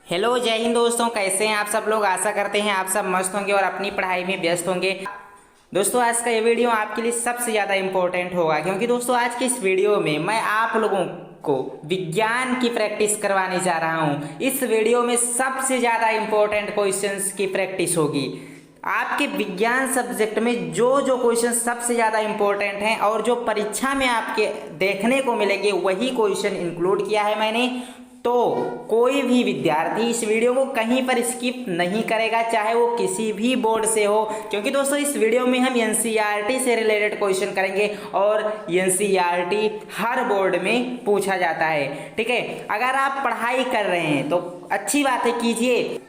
Hello, जय हिंद दोस्तों। कैसे हैं आप सब लोग। आशा करते हैं आप सब मस्त होंगे और अपनी पढ़ाई में व्यस्त होंगे। दोस्तों, आज का ये वीडियो आपके लिए सबसे ज़्यादा इम्पोर्टेंट होगा, क्योंकि दोस्तों आज के इस वीडियो में मैं आप लोगों को विज्ञान की प्रैक्टिस करवाने जा रहा हूँ। इस वीडियो में सबसे ज़्यादा इम्पोर्टेंट क्वेश्चंस की प्रैक्टिस होगी। आपके विज्ञान सब्जेक्ट में जो जो क्वेश्चन सबसे ज़्यादा इम्पोर्टेंट हैं और जो परीक्षा में आपके देखने को मिलेंगे वही क्वेश्चन इंक्लूड किया है मैंने। तो कोई भी विद्यार्थी इस वीडियो को कहीं पर स्किप नहीं करेगा, चाहे वो किसी भी बोर्ड से हो, क्योंकि दोस्तों इस वीडियो में हम एनसीईआरटी से रिलेटेड क्वेश्चन करेंगे और एनसीईआरटी हर बोर्ड में पूछा जाता है। ठीक है, अगर आप पढ़ाई कर रहे हैं तो अच्छी बात है, कीजिए,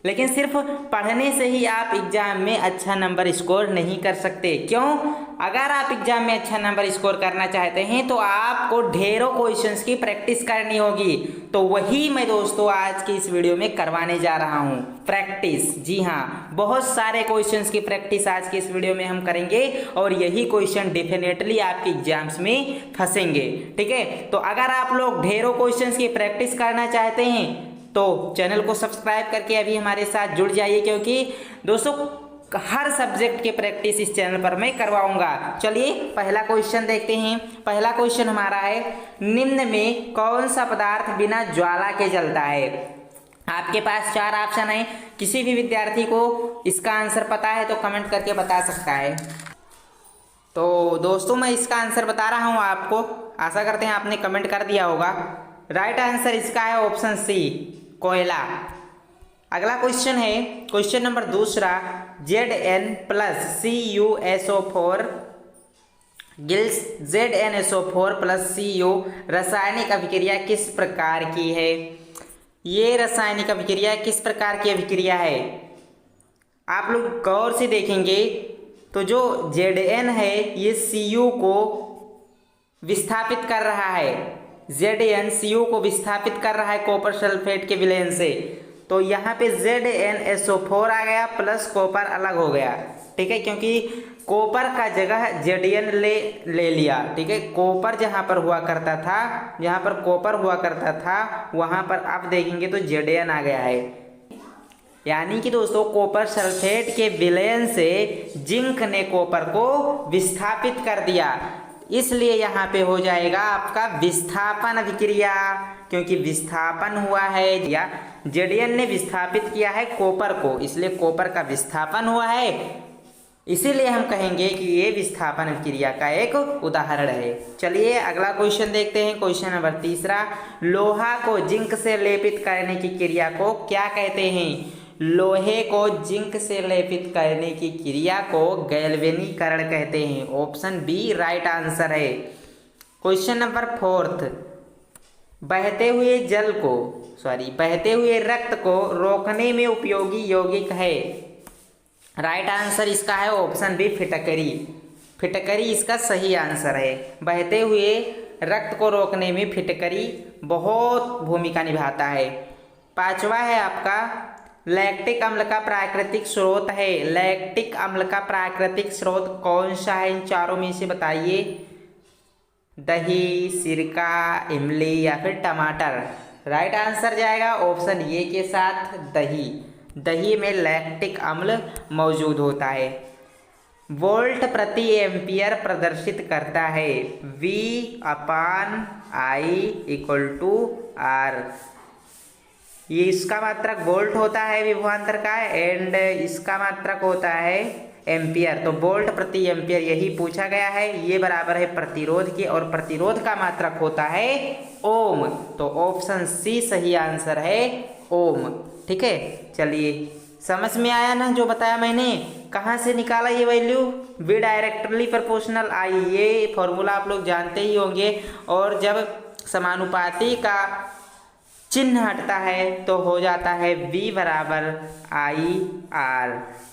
लेकिन सिर्फ पढ़ने से ही आप एग्जाम में अच्छा नंबर स्कोर नहीं कर सकते। क्यों? अगर आप एग्जाम में अच्छा नंबर स्कोर करना चाहते हैं तो आपको ढेरों क्वेश्चंस की प्रैक्टिस करनी होगी। तो वही मैं दोस्तों आज की इस वीडियो में करवाने जा रहा हूं, प्रैक्टिस। जी हाँ, बहुत सारे क्वेश्चंस की प्रैक्टिस आज की इस वीडियो में हम करेंगे और यही क्वेश्चन डेफिनेटली आपके एग्जाम्स में फंसेंगे। ठीक है, तो अगर आप लोग ढेरों क्वेश्चंस की प्रैक्टिस करना चाहते हैं तो चैनल को सब्सक्राइब करके अभी हमारे साथ जुड़ जाइए, क्योंकि दोस्तों हर सब्जेक्ट की प्रैक्टिस इस चैनल पर मैं करवाऊंगा। चलिए पहला क्वेश्चन देखते हैं। पहला क्वेश्चन हमारा है, निम्न में कौन सा पदार्थ बिना ज्वाला के जलता है। आपके पास चार ऑप्शन है, किसी भी विद्यार्थी को इसका आंसर पता है तो कमेंट करके बता सकता है। तो दोस्तों मैं इसका आंसर बता रहा हूं आपको, आशा करते हैं आपने कमेंट कर दिया होगा। राइट आंसर इसका है ऑप्शन सी, कोयला। अगला क्वेश्चन है, क्वेश्चन नंबर दूसरा, Zn plus CuSO4 gills ZnSO4 plus Cu रासायनिक अभिक्रिया किस प्रकार की है। ये रासायनिक अभिक्रिया किस प्रकार की अभिक्रिया है, आप लोग गौर से देखेंगे तो जो Zn है ये Cu को विस्थापित कर रहा है। Zn Cu को विस्थापित कर रहा है कॉपर सल्फेट के विलयन से, तो यहाँ पे ZnSO4 आ गया प्लस कॉपर अलग हो गया। ठीक है, क्योंकि कॉपर का जगह Zn ले लिया। ठीक है, कॉपर जहाँ पर हुआ करता था, जहाँ पर कॉपर हुआ करता था वहाँ पर आप देखेंगे तो Zn आ गया है। यानी कि दोस्तों कॉपर सल्फेट के विलयन से जिंक ने कॉपर को विस्थापित कर दिया, इसलिए यहाँ पे हो जाएगा आपका विस्थापन अभिक्रिया, क्योंकि विस्थापन हुआ है या Zn ने विस्थापित किया है कॉपर को, इसलिए कॉपर का विस्थापन हुआ है। इसीलिए हम कहेंगे कि ये विस्थापन अभिक्रिया का एक उदाहरण है। चलिए अगला क्वेश्चन देखते हैं, क्वेश्चन नंबर तीसरा, लोहा को जिंक से लेपित करने की क्रिया को क्या कहते हैं। लोहे को जिंक से लेपित करने की क्रिया को गैल्वेनीकरण कहते हैं। ऑप्शन बी राइट आंसर है। क्वेश्चन नंबर फोर्थ, बहते हुए रक्त को रोकने में उपयोगी यौगिक है। राइट आंसर इसका है ऑप्शन बी फिटकरी। फिटकरी इसका सही आंसर है। बहते हुए रक्त को रोकने में फिटकरी बहुत भूमिका निभाता है। पांचवा है आपका, लैक्टिक अम्ल का प्राकृतिक स्रोत है। लैक्टिक अम्ल का प्राकृतिक स्रोत कौन सा है, इन चारों में से बताइए। दही, सिरका, इमली या फिर टमाटर। राइट आंसर जाएगा ऑप्शन ए के साथ, दही। दही में लैक्टिक अम्ल मौजूद होता है। वोल्ट प्रति एम्पियर प्रदर्शित करता है, V/I = R। ये इसका मात्रक वोल्ट होता है विभवांतर का, एंड इसका मात्रक होता है एम्पियर। तो वोल्ट प्रति एम्पियर यही पूछा गया है। ये बराबर है प्रतिरोध के, और प्रतिरोध का मात्रक होता है ओम। तो ऑप्शन सी सही आंसर है, ओम। ठीक है, चलिए समझ में आया ना जो बताया मैंने। कहाँ से निकाला ये वैल्यू, बी डायरेक्टली प्रोपोर्शनल आई। ये फॉर्मूला आप लोग जानते ही होंगे। और जब समानुपाती का चिन्ह हटता है तो हो जाता है V/I/R।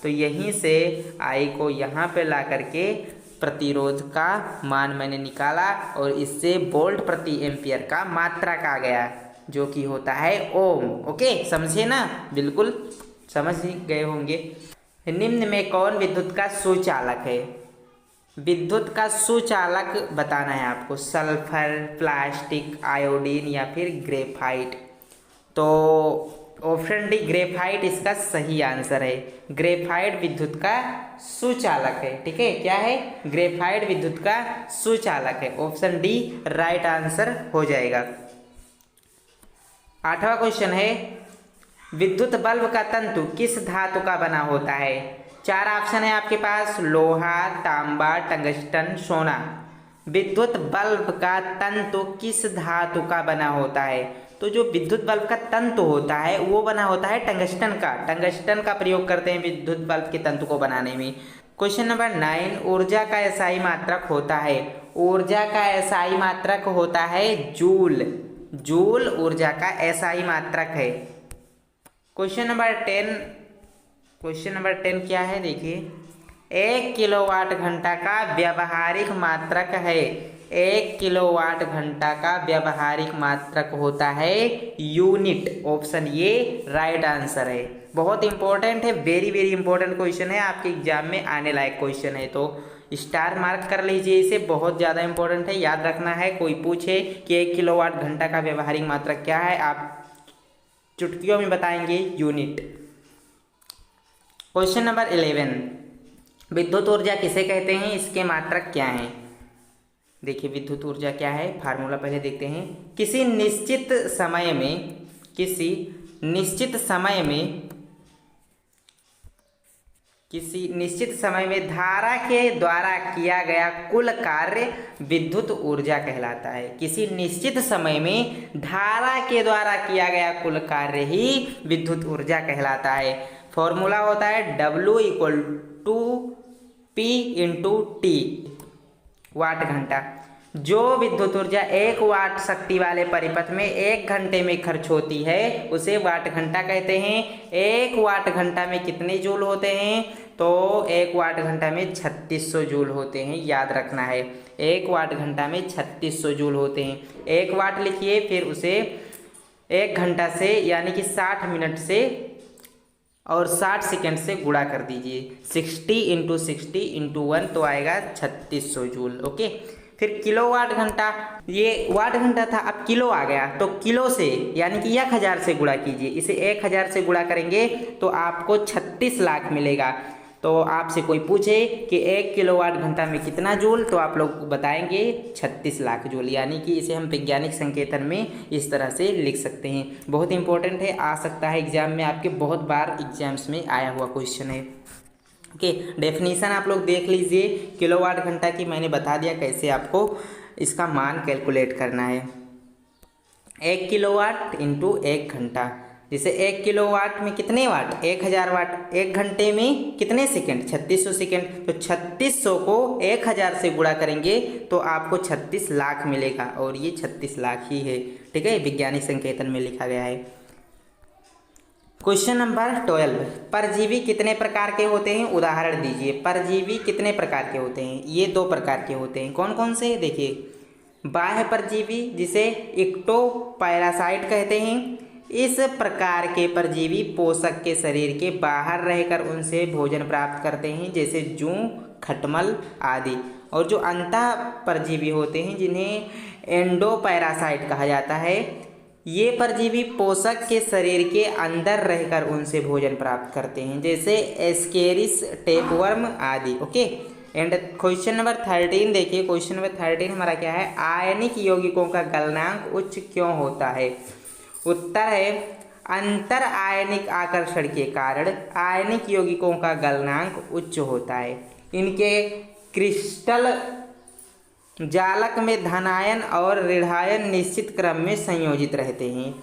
तो यहीं से I को यहाँ पे ला करके प्रतिरोध का मान मैंने निकाला और इससे वोल्ट प्रति एम्पियर का मात्रक आ गया, जो कि होता है ओम। ओके, समझे ना, बिल्कुल समझ गए होंगे। निम्न में कौन विद्युत का सुचालक है। विद्युत का सुचालक बताना है आपको, सल्फर, प्लास्टिक, आयोडीन या फिर ग्रेफाइट। तो ऑप्शन डी ग्रेफाइट इसका सही आंसर है। ग्रेफाइट विद्युत का सुचालक है। ठीक है, क्या है? ग्रेफाइट विद्युत का सुचालक है। ऑप्शन डी राइट आंसर हो जाएगा। 8वां क्वेश्चन है, विद्युत बल्ब का तंतु किस धातु का बना होता है? 4 ऑप्शन है आपके पास, लोहा, तांबा, टंगस्टन, सोना। विद्युत बल्ब का तंतु किस धातु का बना होता है? तो जो विद्युत बल्ब का तंतु होता है वो बना होता है टंगस्टन का। टंगस्टन का प्रयोग करते हैं विद्युत बल्ब के तंतु को बनाने में। क्वेश्चन नंबर 9, ऊर्जा का एसआई मात्रक होता है? ऊर्जा का एसआई मात्रक होता है जूल। जूल ऊर्जा का एसआई मात्रक है। क्वेश्चन नंबर 10 क्या है? देखिए, 1 किलोवाट घंटा का व्यावहारिक मात्रक है। 1 किलोवाट घंटा का व्यावहारिक मात्रक होता है यूनिट। ऑप्शन ये राइट आंसर है। बहुत इंपॉर्टेंट है, वेरी वेरी इंपॉर्टेंट क्वेश्चन है, आपके एग्जाम में आने लायक क्वेश्चन है, तो स्टार मार्क कर लीजिए इसे। बहुत ज़्यादा इंपॉर्टेंट है, याद रखना है। कोई पूछे कि 1 किलोवाट घंटा का व्यावहारिक मात्रक क्या है, आप चुटकियों में बताएंगे यूनिट। क्वेश्चन नंबर 11, विद्युत ऊर्जा किसे कहते हैं? इसके मात्रक क्या हैं? देखिए, विद्युत ऊर्जा क्या है, फार्मूला पहले देखते हैं। किसी निश्चित समय में धारा के द्वारा किया गया कुल कार्य विद्युत ऊर्जा कहलाता है। किसी निश्चित समय में धारा के द्वारा किया गया कुल कार्य ही विद्युत ऊर्जा कहलाता है। फॉर्मूला होता है W = P × T, वाट घंटा। जो विद्युत ऊर्जा 1 वाट शक्ति वाले परिपथ में 1 घंटे में खर्च होती है उसे वाट घंटा कहते हैं। 1 वाट घंटा में कितने जूल होते हैं? तो 1 वाट घंटा में 3600 जूल होते हैं, याद रखना है। 1 वाट घंटा में 3600 जूल होते हैं। 1 वाट लिखिए, फिर उसे 1 घंटा से यानी कि 60 मिनट से और 60 सेकेंड से गुणा कर दीजिए। 60 × 60 × 1 तो आएगा 3600 जूल। ओके, फिर किलोवाट घंटा, ये वाट घंटा था, अब किलो आ गया, तो किलो से यानी कि 1000 से गुणा कीजिए। इसे 1000 से गुणा करेंगे तो आपको 36 लाख मिलेगा। तो आपसे कोई पूछे कि 1 किलोवाट घंटा में कितना जूल, तो आप लोग बताएंगे 36 लाख जूल, यानी कि इसे हम वैज्ञानिक संकेतन में इस तरह से लिख सकते हैं। बहुत इंपॉर्टेंट है, आ सकता है एग्जाम में, आपके बहुत बार एग्जाम्स में आया हुआ क्वेश्चन है। ओके, डेफिनेशन आप लोग देख लीजिए। किलोवाट घंटा की मैंने बता दिया कैसे आपको इसका मान कैलकुलेट करना है। 1 किलोवाट × 1 घंटा, जैसे 1 किलोवाट में कितने वाट? 1000 वाट। 1 घंटे में कितने सेकंड? 3600 सेकंड। तो 3600 को 1000 से गुणा करेंगे तो आपको 36 लाख मिलेगा, और ये 36 लाख ही है। ठीक है, वैज्ञानिक संकेतन में लिखा गया है। क्वेश्चन नंबर 12, परजीवी कितने प्रकार के होते हैं? उदाहरण दीजिए। परजीवी कितने प्रकार के होते हैं? ये 2 प्रकार के होते हैं। कौन कौन से? देखिए, बाह्य परजीवी जिसे इक्टोपैरासाइट कहते हैं। इस प्रकार के परजीवी पोषक के शरीर के बाहर रहकर उनसे भोजन प्राप्त करते हैं, जैसे जूं, खटमल आदि। और जो अंतः परजीवी होते हैं जिन्हें एंडोपैरासाइट कहा जाता है, ये परजीवी पोषक के शरीर के अंदर रहकर उनसे भोजन प्राप्त करते हैं, जैसे एस्केरिस, टेपवर्म आदि। ओके, एंड क्वेश्चन नंबर 13 देखिए। क्वेश्चन नंबर 13 हमारा क्या है? आयनिक यौगिकों का गलनांक उच्च क्यों होता है? उत्तर है, अंतर आयनिक आकर्षण के कारण आयनिक यौगिकों का गलनांक उच्च होता है। इनके क्रिस्टल जालक में धनायन और ऋणायन निश्चित क्रम में संयोजित रहते हैं।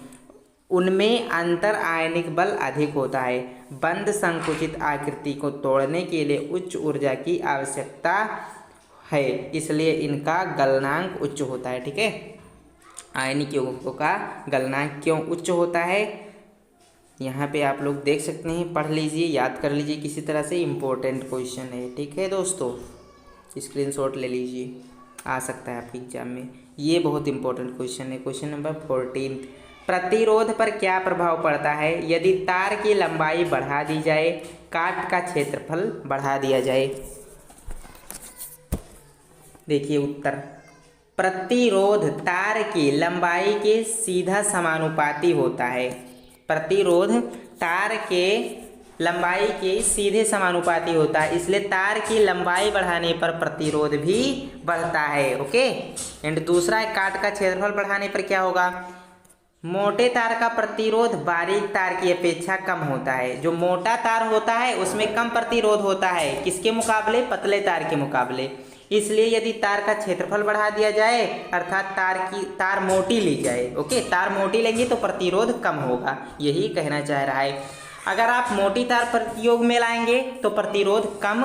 उनमें अंतर आयनिक बल अधिक होता है। बंद संकुचित आकृति को तोड़ने के लिए उच्च ऊर्जा की आवश्यकता है, इसलिए इनका गलनांक उच्च होता है। ठीक है, आयनिक यौगिकों का गलनांक क्यों उच्च होता है, यहाँ पे आप लोग देख सकते हैं, पढ़ लीजिए, याद कर लीजिए, किसी तरह से इम्पोर्टेंट क्वेश्चन है। ठीक है दोस्तों, स्क्रीनशॉट ले लीजिए, आ सकता है आपके एग्जाम में। ये बहुत इंपॉर्टेंट क्वेश्चन है। क्वेश्चन नंबर 14, प्रतिरोध पर क्या प्रभाव पड़ता है यदि तार की लंबाई बढ़ा दी जाए, काट का क्षेत्रफल बढ़ा दिया जाए? देखिए उत्तर, प्रतिरोध तार की लंबाई के सीधा समानुपाती होता है। प्रतिरोध तार के लंबाई के सीधे समानुपाती होता है, इसलिए तार की लंबाई बढ़ाने पर प्रतिरोध भी बढ़ता है। ओके। एंड दूसरा है काट का क्षेत्रफल बढ़ाने पर क्या होगा, मोटे तार का प्रतिरोध बारीक तार की अपेक्षा कम होता है। जो मोटा तार होता है उसमें कम प्रतिरोध होता है, किसके मुकाबले, पतले तार के मुकाबले। इसलिए यदि तार का क्षेत्रफल बढ़ा दिया जाए अर्थात तार मोटी ली जाए, ओके, तार मोटी लेंगे तो प्रतिरोध कम होगा, यही कहना चाह रहा है। अगर आप मोटी तार प्रयोग में लाएंगे तो प्रतिरोध कम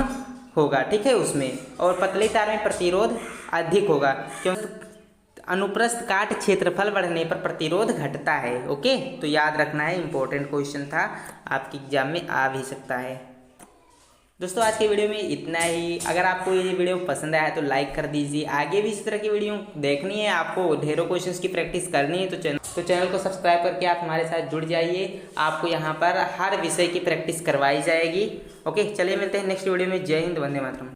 होगा, ठीक है उसमें, और पतली तार में प्रतिरोध अधिक होगा, क्योंकि अनुप्रस्थ काट क्षेत्रफल बढ़ने पर प्रतिरोध घटता है। ओके, तो याद रखना है, इंपॉर्टेंट क्वेश्चन था, आपके एग्जाम में आ भी सकता है। दोस्तों आज के वीडियो में इतना ही। अगर आपको ये वीडियो पसंद आया है तो लाइक कर दीजिए। आगे भी इसी तरह की वीडियो देखनी है, आपको ढेरों क्वेश्चंस की प्रैक्टिस करनी है तो चैनल को सब्सक्राइब करके आप हमारे साथ जुड़ जाइए। आपको यहाँ पर हर विषय की प्रैक्टिस करवाई जाएगी। ओके, चलिए मिलते हैं नेक्स्ट वीडियो में। जय हिंद, वंदे मातरम।